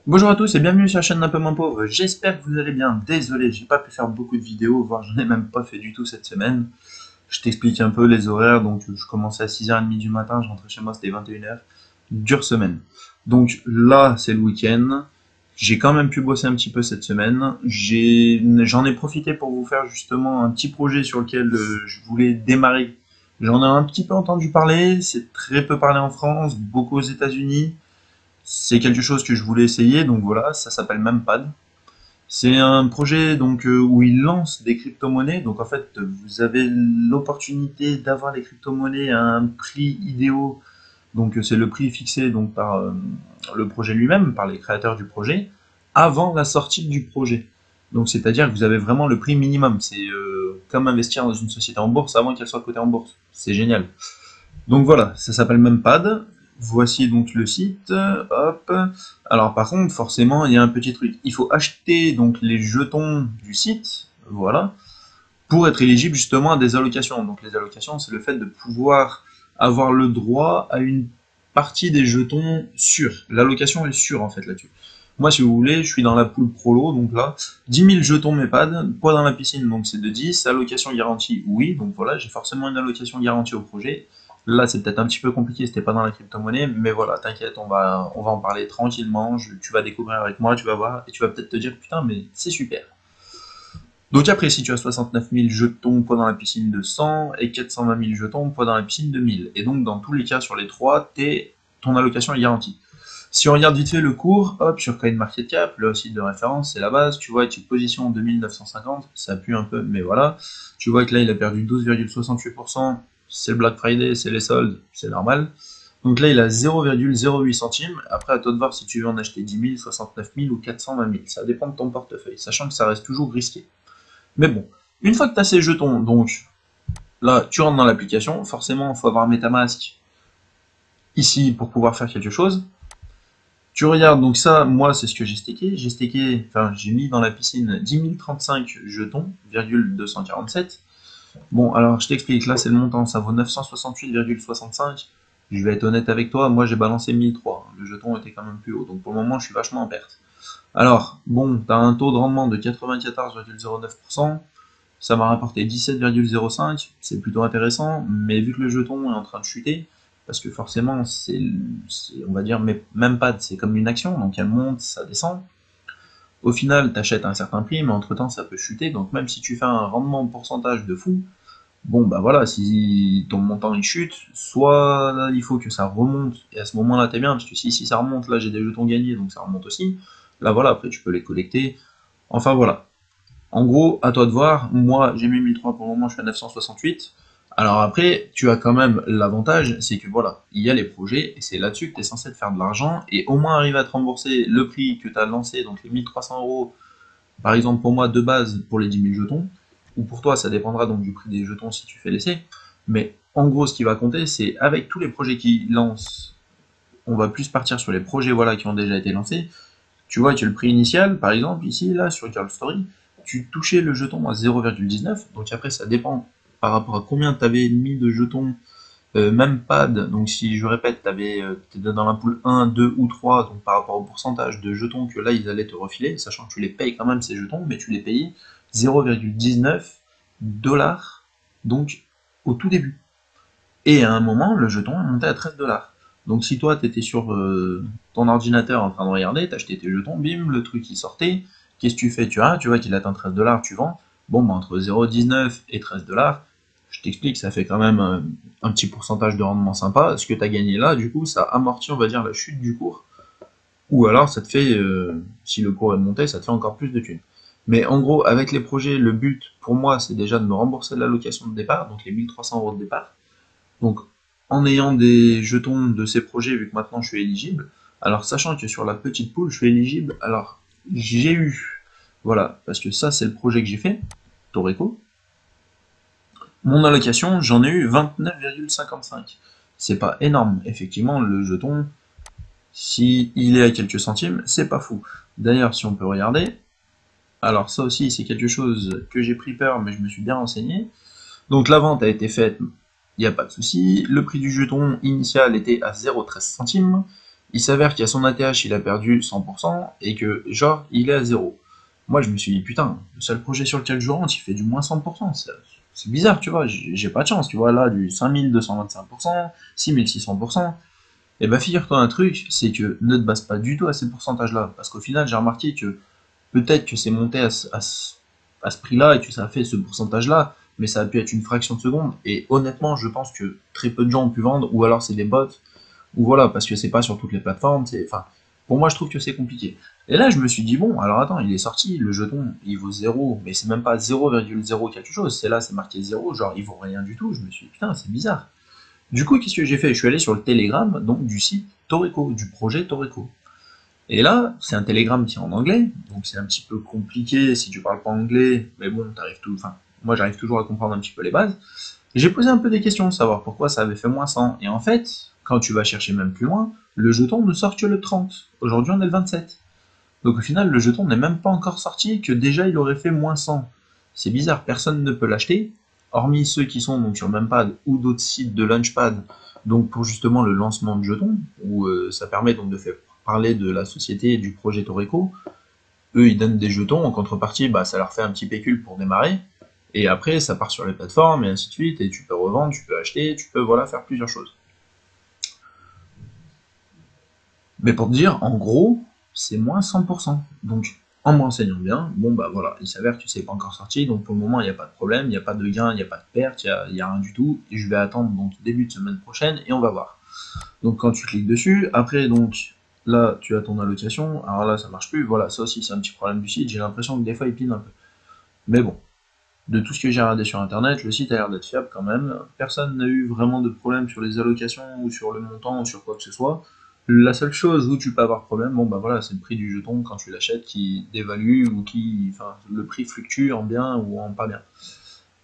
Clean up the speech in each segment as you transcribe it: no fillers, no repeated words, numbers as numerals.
Bonjour à tous et bienvenue sur la chaîne d'un peu moins pauvre. J'espère que vous allez bien. Désolé, j'ai pas pu faire beaucoup de vidéos, voire j'en ai même pas fait du tout cette semaine. Je t'explique un peu les horaires. Donc je commençais à 6h30 du matin, je rentrais chez moi, c'était 21h. Dure semaine. Donc là, c'est le week-end. J'ai quand même pu bosser un petit peu cette semaine. J'en ai profité pour vous faire justement un petit projet sur lequel je voulais démarrer. J'en ai un petit peu entendu parler, c'est très peu parlé en France, beaucoup aux États-Unis. C'est quelque chose que je voulais essayer, donc voilà, ça s'appelle Mempad. C'est un projet donc où il lance des crypto-monnaies. Donc en fait, vous avez l'opportunité d'avoir les crypto-monnaies à un prix idéal. Donc c'est le prix fixé donc par le projet lui-même, par les créateurs du projet, avant la sortie du projet. Donc c'est-à-dire que vous avez vraiment le prix minimum. C'est comme investir dans une société en bourse avant qu'elle soit cotée en bourse. C'est génial. Donc voilà, ça s'appelle Mempad. Voici donc le site. Hop. Alors par contre, forcément, il y a un petit truc. Il faut acheter donc les jetons du site, voilà, pour être éligible justement à des allocations. Donc les allocations, c'est le fait de pouvoir avoir le droit à une partie des jetons sûrs. L'allocation est sûre en fait là-dessus. Moi, si vous voulez, je suis dans la pool prolo, donc là, 10 000 jetons MEPAD, poids dans la piscine, donc c'est de 10, allocation garantie, oui, donc voilà, j'ai forcément une allocation garantie au projet. Là, c'est peut-être un petit peu compliqué, c'était pas dans la crypto-monnaie, mais voilà, t'inquiète, on va en parler tranquillement, tu vas découvrir avec moi, tu vas voir, et tu vas peut-être te dire, putain, mais c'est super. Donc après, si tu as 69 000 jetons, poids dans la piscine de 100, et 420 000 jetons, poids dans la piscine de 1000. Et donc, dans tous les cas, sur les trois, ton allocation est garantie. Si on regarde vite fait le cours, hop, sur CoinMarketCap, le site de référence, c'est la base, tu vois, tu position en 2950, ça pue un peu, mais voilà. Tu vois que là, il a perdu 12,68%, c'est le Black Friday, c'est les soldes, c'est normal. Donc là, il a 0,08 centimes. Après, à toi de voir si tu veux en acheter 10 000, 69 000 ou 420 000. Ça dépend de ton portefeuille, sachant que ça reste toujours risqué. Mais bon, une fois que tu as ces jetons, donc là, tu rentres dans l'application. Forcément, il faut avoir MetaMask ici pour pouvoir faire quelque chose. Tu regardes, donc ça, moi, c'est ce que j'ai staké. Enfin, j'ai mis dans la piscine 10 035 jetons, 247. Bon, alors, je t'explique. Là, c'est le montant. Ça vaut 968,65. Je vais être honnête avec toi. Moi, j'ai balancé 1003. Le jeton était quand même plus haut. Donc, pour le moment, je suis vachement en perte. Alors, bon, tu as un taux de rendement de 94,09%. Ça m'a rapporté 17,05, c'est plutôt intéressant, mais vu que le jeton est en train de chuter, parce que forcément, on va dire, mais même pas, c'est comme une action, donc elle monte, ça descend. Au final, tu achètes à un certain prix, mais entre-temps, ça peut chuter, donc même si tu fais un rendement en pourcentage de fou, bon, bah voilà, si ton montant il chute, soit là, il faut que ça remonte, et à ce moment-là, t'es bien, parce que si ça remonte, là, j'ai des jetons gagnés, donc ça remonte aussi. Là, voilà, après, tu peux les collecter. Enfin, voilà. En gros, à toi de voir. Moi, j'ai mis 1003 pour le moment, je suis à 968. Alors après, tu as quand même l'avantage, c'est que voilà, il y a les projets, et c'est là-dessus que tu es censé te faire de l'argent, et au moins arriver à te rembourser le prix que tu as lancé, donc les 1300 €, par exemple pour moi de base pour les 10 000 jetons, ou pour toi ça dépendra donc du prix des jetons si tu fais l'essai, mais en gros ce qui va compter, c'est avec tous les projets qui lancent, on va plus partir sur les projets voilà, qui ont déjà été lancés. Tu vois que le prix initial, par exemple, ici, là, sur Girl Story, tu touchais le jeton à 0,19. Donc après, ça dépend par rapport à combien tu avais mis de jetons, même pad. Donc si je répète, tu étais dans la poule 1, 2 ou 3, donc par rapport au pourcentage de jetons que là, ils allaient te refiler, sachant que tu les payes quand même ces jetons, mais tu les payes 0,19 dollars, donc au tout début. Et à un moment, le jeton est monté à 13 dollars. Donc si toi, tu étais sur ton ordinateur en train de regarder, t'achetais tes jetons, bim, le truc il sortait. Qu'est-ce que tu fais? Tu vois qu'il atteint 13 dollars, tu vends. Bon, bah, entre 0,19 et 13 dollars, je t'explique, ça fait quand même un petit pourcentage de rendement sympa. Ce que tu as gagné là, du coup, ça amortit, on va dire, la chute du cours. Ou alors, ça te fait, si le cours est monté, ça te fait encore plus de thunes. Mais en gros, avec les projets, le but, pour moi, c'est déjà de me rembourser de l'allocation de départ, donc les 1300 € de départ. Donc, en ayant des jetons de ces projets, vu que maintenant je suis éligible, alors sachant que sur la petite poule, je suis éligible, alors j'ai eu, voilà, parce que ça c'est le projet que j'ai fait, Toreco, mon allocation, j'en ai eu 29,55. C'est pas énorme, effectivement, le jeton, si il est à quelques centimes, c'est pas fou. D'ailleurs, si on peut regarder, alors ça aussi c'est quelque chose que j'ai pris peur, mais je me suis bien renseigné. Donc la vente a été faite, il n'y a pas de souci. Le prix du jeton initial était à 0,13 centimes. Il s'avère qu'il y a son ATH, il a perdu 100%, et que, genre, il est à zéro. Moi, je me suis dit, putain, le seul projet sur lequel je rentre, il fait du moins 100%. C'est bizarre, tu vois, j'ai pas de chance, tu vois, là, du 5225%, 6600%. Et bah, figure-toi un truc, c'est que ne te base pas du tout à ces pourcentages-là. Parce qu'au final, j'ai remarqué que peut-être que c'est monté à ce prix-là et que ça a fait ce pourcentage-là, mais ça a pu être une fraction de seconde. Et honnêtement, je pense que très peu de gens ont pu vendre, ou alors c'est des bots, ou voilà, parce que c'est pas sur toutes les plateformes. Enfin, pour moi, je trouve que c'est compliqué. Et là, je me suis dit, bon, alors attends, il est sorti, le jeton, il vaut zéro, mais c'est même pas 0,0 quelque chose, c'est là, c'est marqué zéro, genre, il vaut rien du tout. Je me suis dit, putain, c'est bizarre. Du coup, qu'est-ce que j'ai fait? Je suis allé sur le Telegram, donc du site Toreco, du projet Toreco. Et là, c'est un Telegram qui est en anglais, donc c'est un petit peu compliqué si tu parles pas anglais, mais bon, t'arrives tout, enfin, moi j'arrive toujours à comprendre un petit peu les bases. J'ai posé un peu des questions, savoir pourquoi ça avait fait moins 100, et en fait, quand tu vas chercher même plus loin, le jeton ne sort que le 30. Aujourd'hui, on est le 27. Donc au final, le jeton n'est même pas encore sorti, que déjà il aurait fait moins 100. C'est bizarre, personne ne peut l'acheter, hormis ceux qui sont donc sur Mempad ou d'autres sites de Launchpad, donc pour justement le lancement de jetons, où ça permet donc de faire parler de la société et du projet Toreco. Eux, ils donnent des jetons, en contrepartie, bah, ça leur fait un petit pécule pour démarrer, et après, ça part sur les plateformes, et ainsi de suite, et tu peux revendre, tu peux acheter, tu peux voilà, faire plusieurs choses. Mais pour te dire, en gros, c'est moins 100%. Donc, en me renseignant bien, bon bah voilà, il s'avère que c'est pas encore sorti, donc pour le moment, il n'y a pas de problème, il n'y a pas de gain, il n'y a pas de perte, il n'y a rien du tout, et je vais attendre donc début de semaine prochaine, et on va voir. Donc quand tu cliques dessus, après donc là tu as ton allocation, alors là ça marche plus, voilà, ça aussi c'est un petit problème du site, j'ai l'impression que des fois il pine un peu. Mais bon, de tout ce que j'ai regardé sur internet, le site a l'air d'être fiable quand même, personne n'a eu vraiment de problème sur les allocations ou sur le montant ou sur quoi que ce soit. La seule chose où tu peux avoir problème, bon bah voilà, c'est le prix du jeton quand tu l'achètes qui dévalue ou qui, enfin, le prix fluctue en bien ou en pas bien.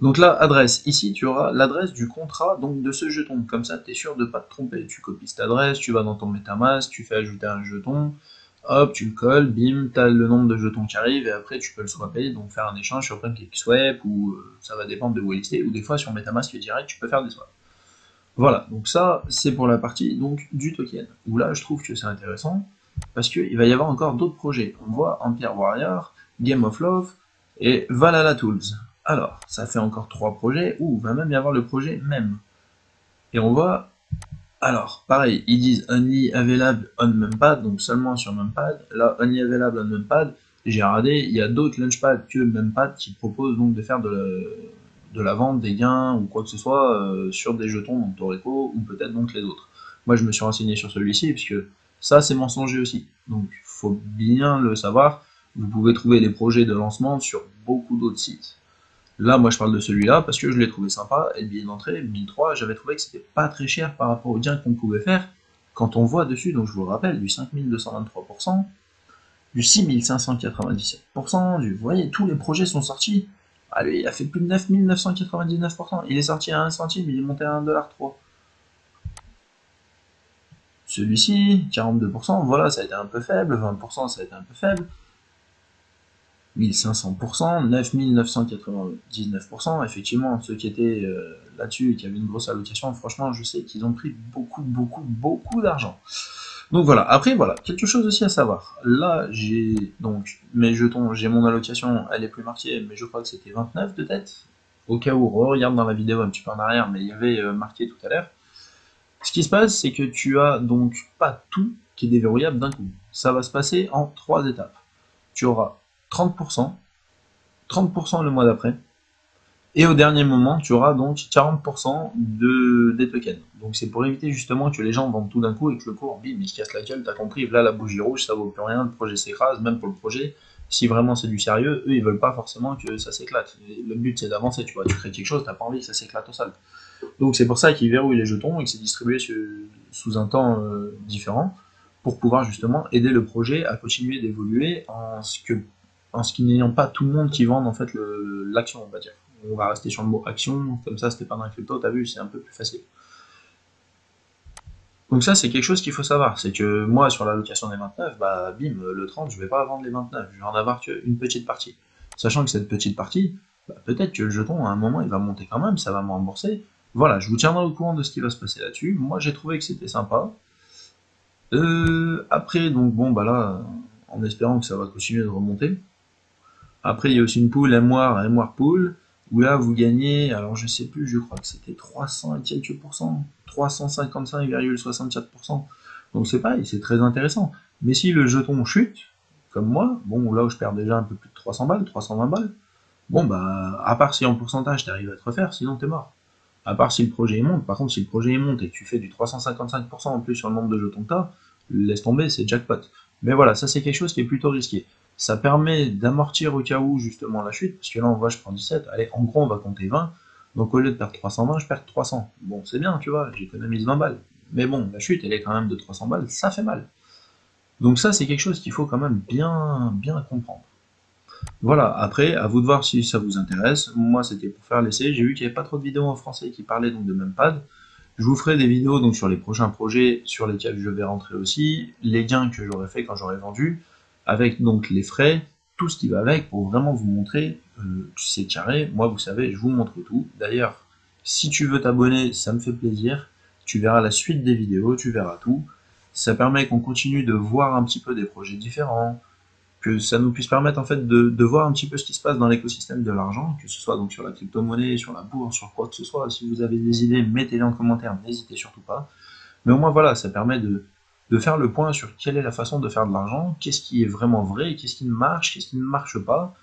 Donc là, adresse. Ici, tu auras l'adresse du contrat donc de ce jeton. Comme ça, tu es sûr de ne pas te tromper. Tu copies cette adresse, tu vas dans ton MetaMask, tu fais ajouter un jeton, hop, tu le colles, bim, tu as le nombre de jetons qui arrive, et après tu peux le swapper, donc faire un échange sur PancakeSwap, ou ça va dépendre de où il est, ou des fois sur MetaMask direct, tu peux faire des swaps. Voilà, donc ça, c'est pour la partie donc du token. Où là, je trouve que c'est intéressant, parce qu'il va y avoir encore d'autres projets. On voit Empire Warrior, Game of Love, et Valhalla Tools. Alors, ça fait encore 3 projets, ou va même y avoir le projet même. Et on voit, alors, pareil, ils disent Only Available on Mempad, donc seulement sur Mempad. Là, Only Available on Mempad, j'ai regardé, il y a d'autres Launchpad que Mempad qui proposent donc de faire de la vente, des gains ou quoi que ce soit sur des jetons, donc Toreco, ou peut-être donc les autres. Moi, je me suis renseigné sur celui-ci, puisque ça, c'est mensonger aussi. Donc, il faut bien le savoir. Vous pouvez trouver des projets de lancement sur beaucoup d'autres sites. Là, moi, je parle de celui-là parce que je l'ai trouvé sympa, et le billet d'entrée, 1003, j'avais trouvé que c'était pas très cher par rapport au gain qu'on pouvait faire quand on voit dessus, donc je vous le rappelle, du 5223%, du 6597%, vous voyez, tous les projets sont sortis. Ah, lui, il a fait plus de 9999%, il est sorti à 1 centime, il est monté à 1,3$. Celui-ci, 42%, voilà, ça a été un peu faible, 20%, ça a été un peu faible. 1500%, 9999%, effectivement, ceux qui étaient là-dessus et qui avaient une grosse allocation, franchement, je sais qu'ils ont pris beaucoup d'argent. Donc voilà, après, voilà, quelque chose aussi à savoir. Là, j'ai donc mes jetons, j'ai mon allocation, elle est plus marquée, mais je crois que c'était 29 de tête. Au cas où, on regarde dans la vidéo un petit peu en arrière, mais il y avait marqué tout à l'heure. Ce qui se passe, c'est que tu as donc pas tout qui est déverrouillable d'un coup. Ça va se passer en 3 étapes. Tu auras 30%, 30% le mois d'après, et au dernier moment, tu auras donc 40% des tokens. Donc c'est pour éviter justement que les gens vendent tout d'un coup et que le cours, bim, il se casse la gueule, t'as compris, là la bougie rouge, ça vaut plus rien, le projet s'écrase, même pour le projet, si vraiment c'est du sérieux, eux ils veulent pas forcément que ça s'éclate. Le but c'est d'avancer, tu vois, tu crées quelque chose, t'as pas envie que ça s'éclate au sol. Donc c'est pour ça qu'ils verrouillent les jetons et que c'est distribué sous un temps différent, pour pouvoir justement aider le projet à continuer d'évoluer en ce qui n'ayant pas tout le monde qui vende en fait l'action, on va dire. On va rester sur le mot action, comme ça c'était pas dans la crypto, t'as vu, c'est un peu plus facile. Donc ça c'est quelque chose qu'il faut savoir, c'est que moi sur la location des 29, bah bim, le 30 je vais pas vendre les 29, je vais en avoir qu'une petite partie. Sachant que cette petite partie, bah, peut-être que le jeton à un moment il va monter quand même, ça va me rembourser. Voilà, je vous tiendrai au courant de ce qui va se passer là-dessus. Moi j'ai trouvé que c'était sympa. Après, donc bon, bah là, en espérant que ça va continuer de remonter. Après, il y a aussi une pool MWAR Pool, où là, vous gagnez, alors je sais plus, je crois que c'était 300 et quelques pourcents, 355,64%. Donc c'est pareil, c'est très intéressant. Mais si le jeton chute, comme moi, bon, là où je perds déjà un peu plus de 300 balles, 320 balles, bon, bah, à part si en pourcentage t'arrives à te refaire, sinon t'es mort. À part si le projet il monte. Par contre, si le projet il monte et que tu fais du 355% en plus sur le nombre de jetons que t'as, laisse tomber, c'est jackpot. Mais voilà, ça c'est quelque chose qui est plutôt risqué. Ça permet d'amortir au cas où justement la chute, parce que là on voit je prends 17, allez en gros on va compter 20, donc au lieu de perdre 320, je perds 300. Bon c'est bien, tu vois, j'économise 20 balles. Mais bon, la chute elle est quand même de 300 balles, ça fait mal. Donc ça c'est quelque chose qu'il faut quand même bien comprendre. Voilà, après, à vous de voir si ça vous intéresse. Moi, c'était pour faire l'essai. J'ai vu qu'il n'y avait pas trop de vidéos en français qui parlaient donc de Mempad. Je vous ferai des vidéos donc sur les prochains projets sur lesquels je vais rentrer aussi, les gains que j'aurai fait quand j'aurai vendu, avec donc les frais, tout ce qui va avec pour vraiment vous montrer que c'est carré. Moi, vous savez, je vous montre tout. D'ailleurs, si tu veux t'abonner, ça me fait plaisir. Tu verras la suite des vidéos, tu verras tout. Ça permet qu'on continue de voir un petit peu des projets différents, que ça nous puisse permettre en fait de voir un petit peu ce qui se passe dans l'écosystème de l'argent, que ce soit donc sur la crypto-monnaie, sur la bourse, sur quoi que ce soit. Si vous avez des idées, mettez-les en commentaire, n'hésitez surtout pas. Mais au moins voilà, ça permet de faire le point sur quelle est la façon de faire de l'argent, qu'est-ce qui est vraiment vrai, qu'est-ce qui marche, qu'est-ce qui ne marche pas.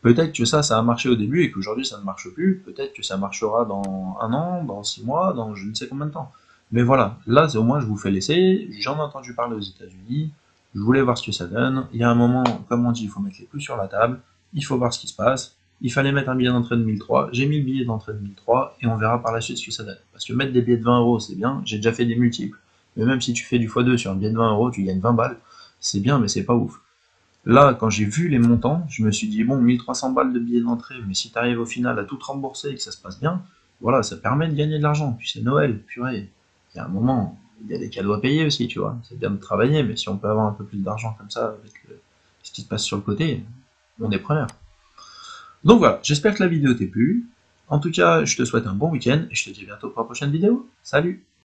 Peut-être que ça a marché au début et qu'aujourd'hui ça ne marche plus, peut-être que ça marchera dans un an, dans 6 mois, dans je ne sais combien de temps. Mais voilà, là au moins je vous fais l'essai, j'en ai entendu parler aux États-Unis, je voulais voir ce que ça donne. Il y a un moment, comme on dit, il faut mettre les coups sur la table, il faut voir ce qui se passe. Il fallait mettre un billet d'entrée de 1003, j'ai mis le billet d'entrée de 1003 et on verra par la suite ce que ça donne. Parce que mettre des billets de 20 euros c'est bien, j'ai déjà fait des multiples. Mais même si tu fais du x2 sur un billet de 20 euros, tu gagnes 20 balles, c'est bien mais c'est pas ouf. Là, quand j'ai vu les montants, je me suis dit, bon, 1300 balles de billets d'entrée, mais si tu arrives au final à tout rembourser et que ça se passe bien, voilà, ça permet de gagner de l'argent. Puis c'est Noël, purée. Il y a un moment, il y a des cadeaux à payer aussi, tu vois. C'est bien de travailler, mais si on peut avoir un peu plus d'argent comme ça, avec ce qui se passe sur le côté, on est preneur. Donc voilà, j'espère que la vidéo t'ait plu. En tout cas, je te souhaite un bon week-end et je te dis à bientôt pour la prochaine vidéo. Salut!